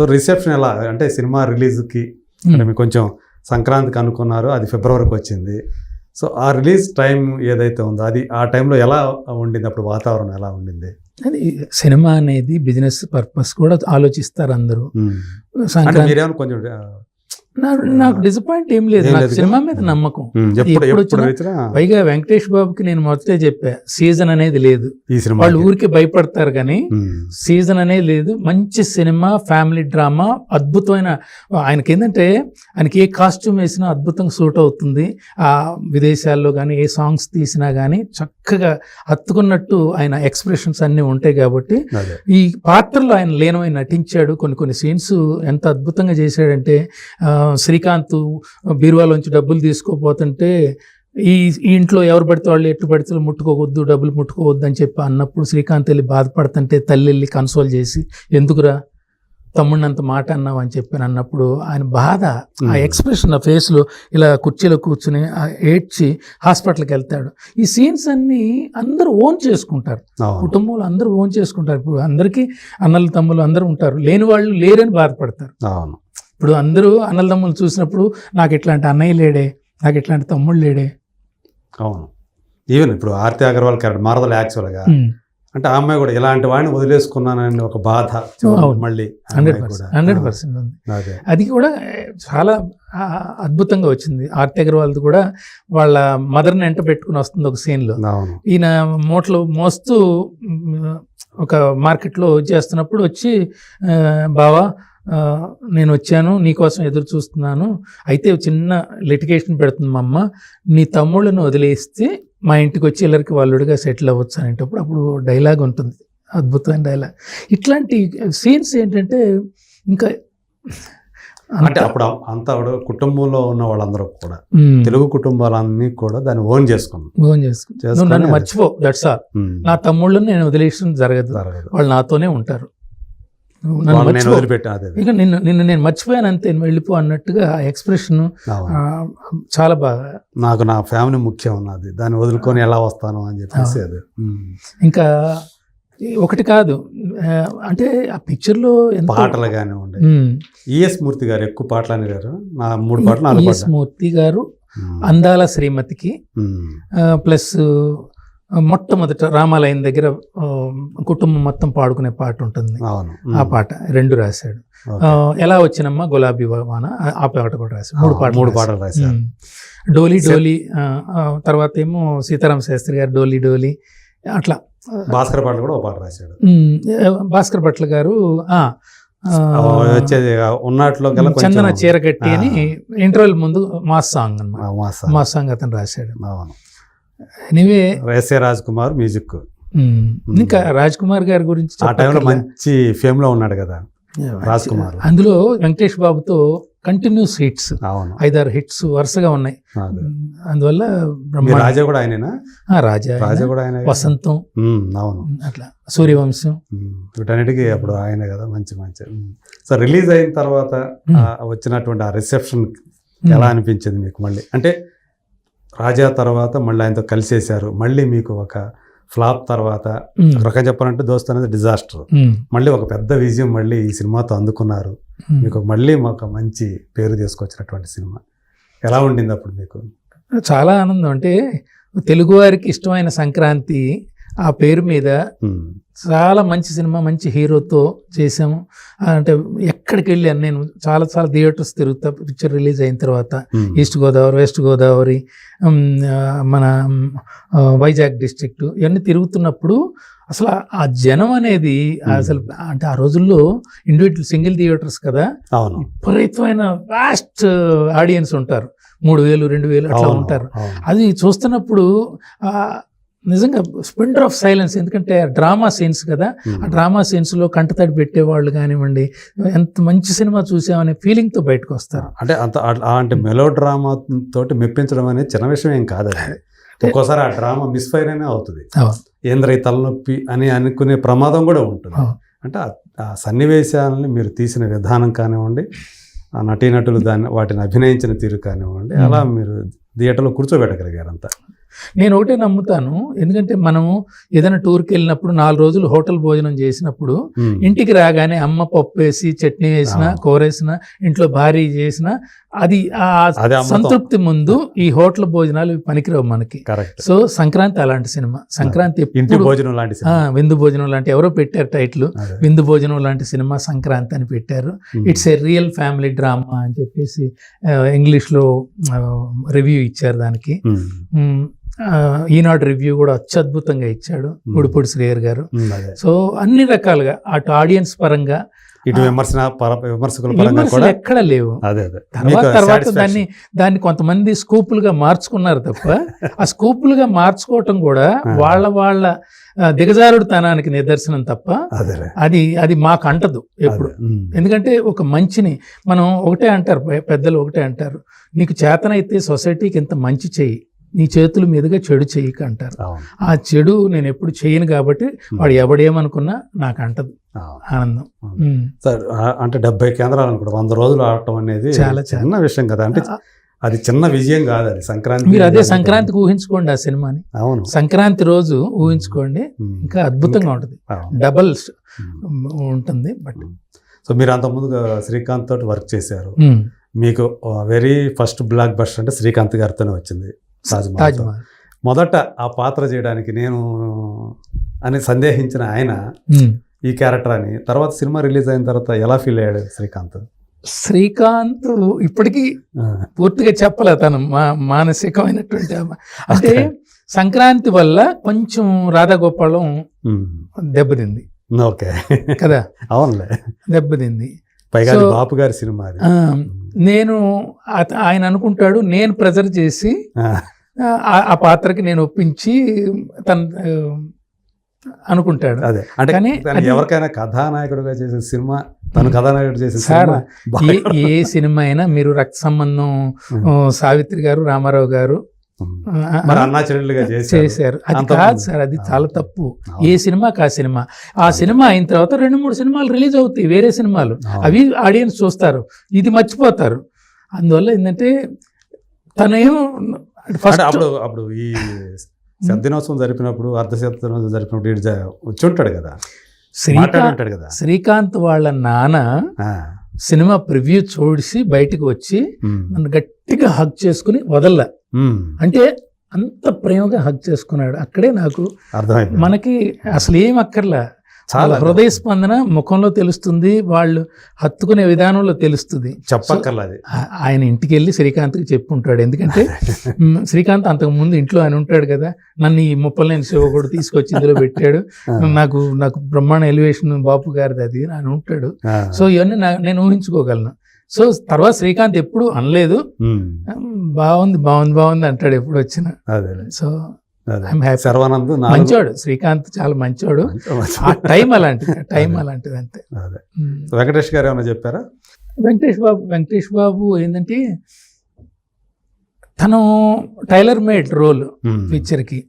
So reception ఎలా అంటే cinema రిలీజ్కి అంటే మీకు కొంచెం సంక్రాంతికి అనుకున్నారు, అది ఫిబ్రవరికి వచ్చింది. సో ఆ రిలీజ్ టైం ఏదైతే ఉందో అది ఆ టైంలో ఎలా ఉండింది, అప్పుడు వాతావరణం ఎలా ఉండింది? అది సినిమా అనేది బిజినెస్ పర్పస్ కూడా ఆలోచిస్తారు అందరూ. అంటే మీరేమో కొంచెం నాకు డిసప్పాయింట్ ఏం లేదు, నాకు సినిమా మీద నమ్మకం. పైగా వెంకటేష్ బాబుకి నేను మొదటే చెప్పా, సీజన్ అనేది లేదు, వాళ్ళు ఊరికి భయపడతారు కానీ సీజన్ అనేది లేదు. మంచి సినిమా, ఫ్యామిలీ డ్రామా, అద్భుతమైన. ఆయనకి ఏంటంటే ఆయనకి ఏ కాస్ట్యూమ్ వేసినా అద్భుతంగా సూట్ అవుతుంది. ఆ విదేశాల్లో కానీ ఏ సాంగ్స్ తీసినా కానీ చక్కగా హత్తుకున్నట్టు ఆయన ఎక్స్ప్రెషన్స్ అన్నీ ఉంటాయి. కాబట్టి ఈ పాత్రలో ఆయన లీనమై నటించాడు. కొన్ని సీన్స్ ఎంత అద్భుతంగా చేశాడంటే, శ్రీకాంత్ బీరువాలోంచి డబ్బులు తీసుకోపోతుంటే ఈ ఇంట్లో ఎవరు పడితే వాళ్ళు ఎట్టు పడితే ముట్టుకోవద్దు, డబ్బులు ముట్టుకోవద్దు అని చెప్పి అన్నప్పుడు శ్రీకాంత్ వెళ్ళి బాధపడుతుంటే తల్లి వెళ్ళి కన్సోల్ చేసి, ఎందుకురా తమ్ముడిని అంత మాట అన్నావు అని చెప్పి అన్నప్పుడు ఆయన బాధ, ఆ ఎక్స్ప్రెషన్ ఆ ఫేస్లో ఇలా కుర్చీలో కూర్చుని ఏడ్చి హాస్పిటల్కి వెళ్తాడు. ఈ సీన్స్ అన్నీ అందరూ ఓన్ చేసుకుంటారు, కుటుంబంలో అందరూ ఓన్ చేసుకుంటారు. ఇప్పుడు అందరికీ అన్నలు తమ్ముళ్ళు అందరూ ఉంటారు, లేని వాళ్ళు లేరని బాధపడతారు. ఇప్పుడు అందరూ అన్నదమ్ములు చూసినప్పుడు నాకు ఇట్లాంటి అన్నయ్య లేడే, నాకు ఇట్లాంటి తమ్ముడు లేడే. అవును, ఈవెన్ ఇప్పుడు ఆర్తి అగర్వాల్ క్యారెక్టర్ మారదలు యాక్చువల్గా అంటే ఆ అమ్మాయి కూడా ఇలాంటి వాడిని వదిలేసుకున్నానని ఒక బాధ మళ్ళీ 100% ఉంది. అది కూడా చాలా అద్భుతంగా వచ్చింది. ఆర్తి అగర్వాల్ది కూడా వాళ్ళ మదర్ని ఎంట పెట్టుకుని వస్తుంది ఒక సీన్లో. ఈయన మూటలు మోస్తూ ఒక మార్కెట్లో చేస్తున్నప్పుడు వచ్చి, బావా నేను వచ్చాను, నీకోసం ఎదురు చూస్తున్నాను, అయితే చిన్న లిటిగేషన్ పెడుతుంది మా అమ్మ, నీ తమ్ముళ్ళను వదిలేస్తే మా ఇంటికి వచ్చి ఇల్లరికి వాళ్ళుడిగా సెటిల్ అవ్వచ్చు అనేటప్పుడు అప్పుడు డైలాగ్ ఉంటుంది, అద్భుతమైన డైలాగ్. ఇట్లాంటి సీన్స్ ఏంటంటే ఇంకా అంటే అప్పుడు అంతా కుటుంబంలో ఉన్న వాళ్ళందరూ కూడా తెలుగు కుటుంబాలన్నీ కూడా దాన్ని ఓన్ చేసుకున్నాను. నన్ను మర్చిపో, దట్స్ ఆల్. నా తమ్ముళ్ళని నేను వదిలేయడం జరగదు, వాళ్ళు నాతోనే ఉంటారు. ఇక నిన్ను నేను మర్చిపోయాను అంతే, వెళ్ళిపో అన్నట్టుగా ఆ ఎక్స్ప్రెషన్ చాలా బాగా. నాకు నా ఫ్యామిలీ ముఖ్యం ఉన్నది, దాన్ని వదులుకొని ఎలా వస్తాను అని చెప్పేసి అది. ఇంకా ఒకటి కాదు అంటే ఆ పిక్చర్లో పాటలు కానివ్వండి, ఈఎస్ మూర్తి గారు ఎక్కువ పాటలు అని గారు, నా 3 పాటలు. ఈఎస్ మూర్తి గారు అందాల శ్రీమతికి ప్లస్ మొట్టమొదట రామాలయం దగ్గర కుటుంబం మొత్తం పాడుకునే పాట ఉంటుంది, ఆ పాట 2 రాశాడు. ఎలా వచ్చినమ్మా గులాబీ వాన, ఆ పాట కూడా రాశాడు. 3 పాటలు రాశాడు. డోలీ డోలీ, తర్వాత ఏమో సీతారామ శాస్త్రి గారు డోలీ డోలీ, అట్లా భాస్కర్ భట్ల కూడా ఒక పాట రాశాడు. భాస్కర్ భట్ల గారు వచ్చేది ఉన్నట్లో చందన చీరకట్టి అని ఇంటర్వెల్ ముందు మాస్ సాంగ్ అన్నమాట, మాస్ సాంగ్ అతను రాశాడు. Anyway S A Raj Kumar music. ఇంకా రాజ్ కుమార్ గారి గురించి ఆ టైంలో మంచి ఫేమ్ లో ఉన్నాడు కదా రాజ్ కుమార్. అందులో వెంకటేష్ బాబుతో కంటిన్యూస్ హిట్స్, 5-6 హిట్స్ వరుసగా ఉన్నాయి. అందువల్ల రాజా కూడా ఆయనేనా? రాజా కూడా ఆయన, వసంతం, అవును, అట్లా సూర్యవంశం, వీటన్నిటికీ అప్పుడు ఆయనే కదా. మంచి సో రిలీజ్ అయిన తర్వాత వచ్చినటువంటి ఆ రిసెప్షన్ ఎలా అనిపించింది మీకు? మళ్ళీ అంటే రాజా తర్వాత మళ్ళీ ఆయనతో కలిసేశారు, మళ్ళీ మీకు ఒక ఫ్లాప్ తర్వాత ఒక రకంగా చెప్పాలంటే దోస్త్ అనేది డిజాస్టర్, మళ్ళీ ఒక పెద్ద విజయం మళ్ళీ ఈ సినిమాతో అందుకున్నారు. మీకు మళ్ళీ ఒక మంచి పేరు తీసుకొచ్చినటువంటి సినిమా ఎలా ఉండింది అప్పుడు మీకు? చాలా ఆనందం. అంటే తెలుగు వారికి ఇష్టమైన సంక్రాంతి ఆ పేరు మీద చాలా మంచి సినిమా, మంచి హీరోతో చేసాము. అంటే ఎక్కడికి వెళ్ళాను నేను, చాలా థియేటర్స్ తిరుగుతా పిక్చర్ రిలీజ్ అయిన తర్వాత. ఈస్ట్ గోదావరి, వెస్ట్ గోదావరి, మన వైజాగ్ డిస్ట్రిక్ట్, ఇవన్నీ తిరుగుతున్నప్పుడు అసలు ఆ జనం అనేది అసలు అంటే ఆ రోజుల్లో ఇండివిజువల్ సింగిల్ థియేటర్స్ కదా, విపరీతమైన వాస్ట్ ఆడియన్స్ ఉంటారు, 3000 2000 అట్లా ఉంటారు. అది చూస్తున్నప్పుడు నిజంగా స్ప్లెండర్ ఆఫ్ సైలెన్స్. ఎందుకంటే డ్రామా సీన్స్ కదా, ఆ డ్రామా సీన్స్లో కంటతడి పెట్టేవాళ్ళు కానివ్వండి, ఎంత మంచి సినిమా చూసామనే ఫీలింగ్తో బయటకు వస్తారు. అంటే అంటే మెలో డ్రామా తోటి మెప్పించడం అనేది చిన్న విషయం ఏం కాదు. ఒక్కోసారి ఆ డ్రామా మిస్ఫైర్ అనే అవుతుంది, ఏంద్ర తలనొప్పి అని అనుకునే ప్రమాదం కూడా ఉంటుంది. అంటే ఆ సన్నివేశాలని మీరు తీసిన విధానం కానివ్వండి, ఆ నటీనటులు వాటిని అభినయించిన తీరు కానివ్వండి, అలా మీరు థియేటర్లో కూర్చోబెట్టగలిగారు అంతా. నేను ఒకటే నమ్ముతాను, ఎందుకంటే మనము ఏదైనా టూర్కి వెళ్ళినప్పుడు 4 రోజులు హోటల్ భోజనం చేసినప్పుడు ఇంటికి రాగానే అమ్మ పప్పు వేసి చట్నీ వేసిన కూర వేసిన ఇంట్లో భారీ చేసిన అది ఆ సంతృప్తి ముందు ఈ హోటల్ భోజనాలు పనికిరావు మనకి. సో సంక్రాంతి అలాంటి సినిమా. సంక్రాంతి ఎప్పుడు విందు భోజనం లాంటి, ఎవరో పెట్టారు టైటిల్, విందు భోజనం లాంటి సినిమా సంక్రాంతి అని పెట్టారు. It's a real family drama అని చెప్పేసి ఇంగ్లీష్లో రివ్యూ ఇచ్చారు దానికి. ఈనాడు రివ్యూ కూడా అత్యద్భుతంగా ఇచ్చాడు గుడిపూడి శ్రీహరి గారు. సో అన్ని రకాలుగా అటు ఆడియన్స్ పరంగా ఇటు విమర్శకుల పరంగా కూడా ఎక్కడ లేవు. తర్వాత దాన్ని కొంతమంది స్కూపులుగా మార్చుకున్నారు తప్ప, ఆ స్కూపులుగా మార్చుకోవటం కూడా వాళ్ళ దిగజారుడుతనానికి నిదర్శనం తప్ప అది మాకు అంటదు ఎప్పుడు. ఎందుకంటే ఒక మంచిని మనం ఒకటే అంటారు, పెద్దలు ఒకటే అంటారు, నీకు చేతనైతే సొసైటీకి ఇంత మంచి చెయ్యి, నీ చేతుల మీదుగా చెడు చెయ్యక అంటారు. ఆ చెడు నేను ఎప్పుడు చేయను కాబట్టి వాడు ఎవడేమనుకున్నా నాకు అంటదు ఆనందం. సార్ అంటే 70 కేంద్రాలు అనుకుంటా 100 రోజులు ఆడటం అనేది చాలా చిన్న విషయం కదా. అంటే అది చిన్న విజయం కాదు, అది సంక్రాంతి. మీరు అదే సంక్రాంతికి ఊహించుకోండి ఆ సినిమాని. అవును, సంక్రాంతి రోజు ఊహించుకోండి, ఇంకా అద్భుతంగా ఉంటుంది, డబల్ ఉంటుంది. బట్ సో మీరు అంతకుముందు శ్రీకాంత్ తోటి వర్క్ చేశారు. మీకు వెరీ ఫస్ట్ బ్లాక్ బస్టర్ అంటే శ్రీకాంత్ గారితోనే వచ్చింది తాజ్ మహల్. మొదట ఆ పాత్ర చేయడానికి నేను అని సందేహించిన ఆయన ఈ క్యారెక్టర్ అని, తర్వాత సినిమా రిలీజ్ అయిన తర్వాత ఎలా ఫీల్ అయ్యాడు శ్రీకాంత్? ఇప్పటికీ పూర్తిగా చెప్పలే తను మానసికమైనటువంటి, అంటే సంక్రాంతి వల్ల కొంచెం రాధాగోపాలం దెబ్బతింది. ఓకే కదా, అవునులే, దెబ్బతింది. పైగా బాపు గారి సినిమా. నేను ఆయన అనుకుంటాడు నేను ప్రెజర్ చేసి ఆ పాత్రకి నేను ఒప్పించి తను అనుకుంటాడు. అదే అంటే కానీ ఎవరికైనా కథానాయకుడుగా చేసే సినిమా, తను కథానాయకుడు చేసే సినిమా, ఏ సినిమా అయినా మీరు రక్త సంబంధం సావిత్రి గారు రామారావు గారు చేశారు, అది కాదు సార్, అది చాలా తప్పు. ఏ సినిమాకి ఆ సినిమా అయిన తర్వాత 2-3 సినిమాలు రిలీజ్ అవుతాయి, వేరే సినిమాలు, అవి ఆడియన్స్ చూస్తారు, ఇది మర్చిపోతారు. అందువల్ల ఏంటంటే తనేమో ఫస్ట్ అప్పుడు ఈ శతదినోత్సవం జరిపినప్పుడు, అర్ధశతదినోత్సవం జరిపినప్పుడు వచ్చి ఉంటాడు కదా శ్రీకాంత్ వాళ్ళ నాన్న సినిమా ప్రివ్యూ చూసి బయటకు వచ్చి నన్ను గట్టిగా హగ్ చేసుకుని వదల్లా. అంటే అంత ప్రేమగా హగ్ చేసుకున్నాడు. అక్కడే నాకు అర్థమైంది, మనకి అసలు ఏం అక్కర్లా, చాలా హృదయ స్పందన ముఖంలో తెలుస్తుంది, వాళ్ళు హత్తుకునే విధానంలో తెలుస్తుంది. చెప్పక్కర్లేదు. ఆయన ఇంటికి వెళ్ళి శ్రీకాంత్కి చెప్పుంటాడు. ఎందుకంటే శ్రీకాంత్ అంతకు ముందు ఇంట్లో ఆయన ఉంటాడు కదా, నన్ను ఈ ముప్పలేని శివ కూడా తీసుకొచ్చి ఇందులో పెట్టాడు, నాకు బ్రహ్మాండ ఎలివేషన్ బాపు గారిది అది అని ఉంటాడు. సో ఇవన్నీ నేను ఊహించుకోగలను. సో తర్వాత శ్రీకాంత్ ఎప్పుడు అనలేదు, బాగుంది అంటాడు ఎప్పుడు వచ్చినా. సో మంచోడు శ్రీకాంత్, చాలా మంచోడు. ఆ టైం అలాంటిది అంతే. వెంకటేష్ గారు ఏమైనా చెప్పారా? వెంకటేష్ బాబు ఏంటంటే తను టైలర్ మేడ్ రోల్ పిక్చర్కి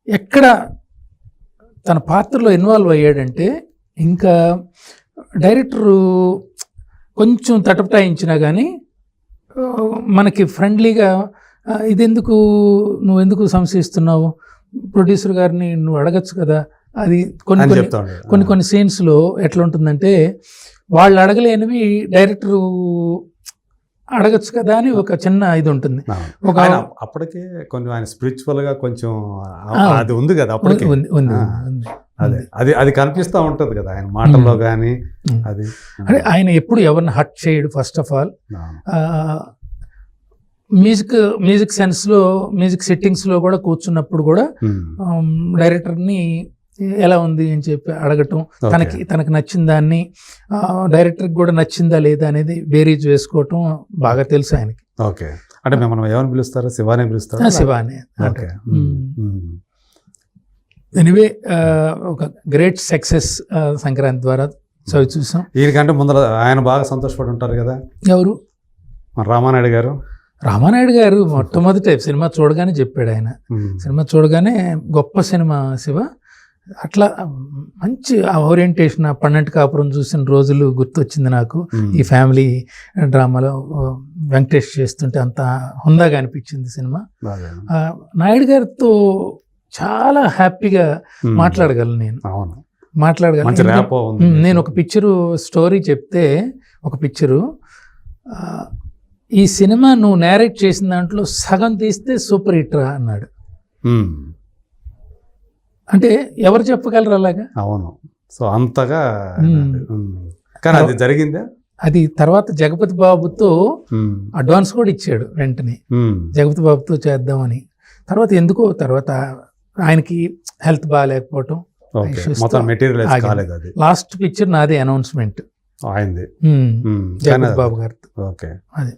ఎక్కడ తన పాత్రలో ఇన్వాల్వ్ అయ్యాడంటే, ఇంకా డైరెక్టరు కొంచెం తటపటాయించినా కానీ మనకి ఫ్రెండ్లీగా నువ్వెందుకు సంశయిస్తున్నావు, ప్రొడ్యూసర్ గారిని నువ్వు అడగచ్చు కదా. అది కొన్ని సీన్స్లో ఎట్లా ఉంటుందంటే, వాళ్ళు అడగలేనివి డైరెక్టరు అడగచ్చు కదా అని ఒక చిన్న ఇది ఉంటుంది. అప్పటికే కొంచెం ఆయన స్పిరిచువల్ గా కొంచెం అది ఉంది కదా, అప్పటికే అది కనిపిస్తూ ఉంటది కదా ఆయన మాటల్లో కానీ. అది అంటే ఆయన ఎప్పుడు ఎవరిని హర్ట్ చేయడు. ఫస్ట్ ఆఫ్ ఆల్ మ్యూజిక్ సెన్స్లో, మ్యూజిక్ సెట్టింగ్స్లో కూడా కూర్చున్నప్పుడు కూడా డైరెక్టర్ని ఎలా ఉంది అని చెప్పి అడగటం, తనకి నచ్చిన దాన్ని డైరెక్టర్కి కూడా నచ్చిందా లేదా అనేది బేరీజ్ వేసుకోవటం బాగా తెలుసు ఆయనకి. ఓకే, అంటే మిమ్మల్ని ఏమని పిలుస్తారా? శివానే పిలుస్తారా? శివానే. ఎనీవే ఒక గ్రేట్ సక్సెస్ సంక్రాంతి ద్వారా చూసాం. ఈయనకంటే ముందర ఆయన బాగా సంతోషపడి ఉంటారు కదా. ఎవరు? రామానాయుడు గారు మొట్టమొదటి సినిమా చూడగానే చెప్పాడు ఆయన. సినిమా చూడగానే గొప్ప సినిమా శివ, అట్లా మంచి ఆ ఓరియంటేషన్, ఆ పన్నెండు కాపురం చూసిన రోజులు గుర్తొచ్చింది నాకు. ఈ ఫ్యామిలీ డ్రామాలో వెంకటేష్ చేస్తుంటే అంత హుందాగా అనిపించింది సినిమా. నాయుడు గారితో చాలా హ్యాపీగా మాట్లాడగలను నేను. మాట్లాడగలను. నేను ఒక పిక్చరు స్టోరీ చెప్తే, ఒక పిక్చరు, ఈ సినిమా నువ్వు నేరేట్ చేసిన దాంట్లో సగం తీస్తే సూపర్ హిట్ రా అన్నాడు. అంటే ఎవరు చెప్పగలరు అలాగా? అవును. సో అంతగా కానీ అది జరిగిందా? అది తర్వాత జగపతి బాబుతో అడ్వాన్స్ కూడా ఇచ్చాడు వెంటనే, జగపతి బాబుతో చేద్దామని. తర్వాత ఎందుకో తర్వాత ఆయనకి హెల్త్ బాగాలేకపోవటం, లాస్ట్ పిక్చర్ నాదే అనౌన్స్మెంట్ అయింది జగపతి బాబు గారితో. ఓకే. అది